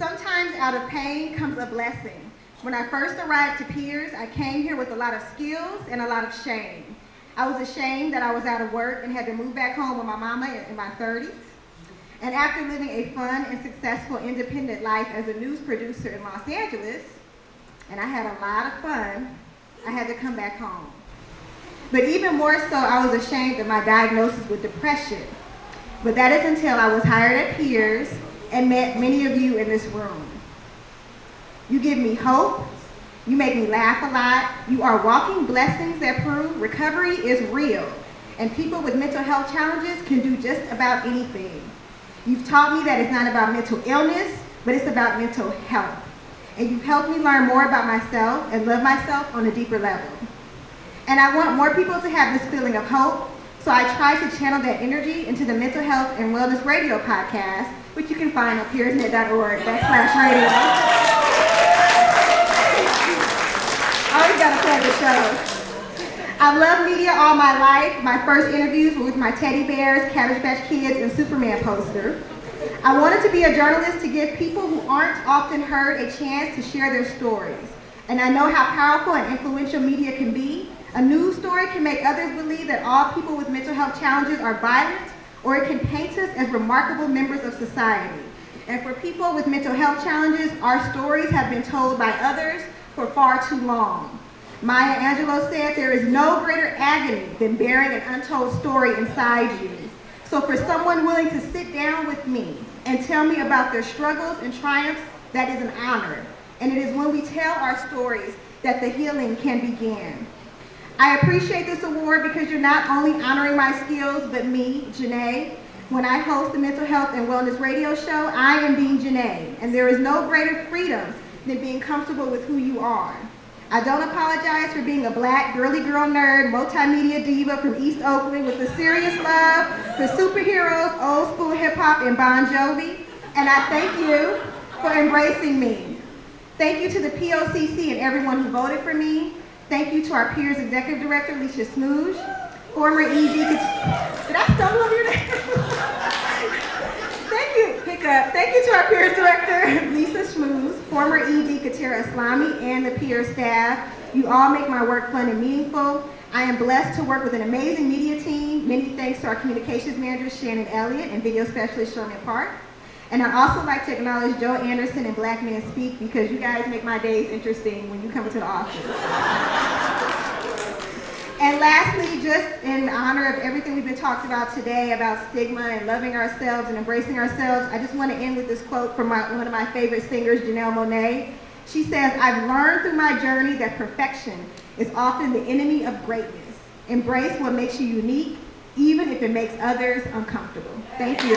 Sometimes out of pain comes a blessing. When I first arrived to Piers, I came here with a lot of skills and a lot of shame. I was ashamed that I was out of work and had to move back home with my mama in my 30s. And after living a fun and successful independent life as a news producer in Los Angeles, and I had a lot of fun, I had to come back home. But even more so, I was ashamed of my diagnosis with depression. But that is until I was hired at Piers and met many of you in this room. You give me hope. You make me laugh a lot. You are walking blessings that prove recovery is real, and people with mental health challenges can do just about anything. You've taught me that it's not about mental illness, but it's about mental health. And you've helped me learn more about myself and love myself on a deeper level. And I want more people to have this feeling of hope, so I try to channel that energy into the Mental Health and Wellness Radio podcast, which you can find on peersnet.org/radio. I always gotta plug the show. I've loved media all my life. My first interviews were with my teddy bears, Cabbage Patch Kids, and Superman poster. I wanted to be a journalist to give people who aren't often heard a chance to share their stories. And I know how powerful and influential media can be. A news story can make others believe that all people with mental health challenges are violent, or it can paint us as remarkable members of society. And for people with mental health challenges, our stories have been told by others for far too long. Maya Angelou said, there is no greater agony than bearing an untold story inside you. So for someone willing to sit down with me and tell me about their struggles and triumphs, that is an honor. And it is when we tell our stories that the healing can begin. I appreciate this award because you're not only honoring my skills, but me, Jenee. When I host the Mental Health and Wellness Radio show, I am being Jenee, and there is no greater freedom than being comfortable with who you are. I don't apologize for being a black, girly girl nerd, multimedia diva from East Oakland with a serious love for superheroes, old school hip hop, and Bon Jovi. And I thank you for embracing me. Thank you to the POCC and everyone who voted for me. Thank you to our Piers Executive Director, Leisha Smooge, former ED. Did I stumble over your name? Thank you. Pick up. Thank you to our Piers Director, Lisa Schmooze, former ED Katira Islami, and the Piers staff. You all make my work fun and meaningful. I am blessed to work with an amazing media team. Many thanks to our communications manager, Shannon Elliott, and video specialist, Sherman Park. And I'd also like to acknowledge Joe Anderson and Black Men Speak, because you guys make my days interesting when you come into the office. And lastly, just in honor of everything we've been talking about today about stigma and loving ourselves and embracing ourselves, I just want to end with this quote from one of my favorite singers, Janelle Monáe. She says, "I've learned through my journey that perfection is often the enemy of greatness. Embrace what makes you unique, even if it makes others uncomfortable." Thank you.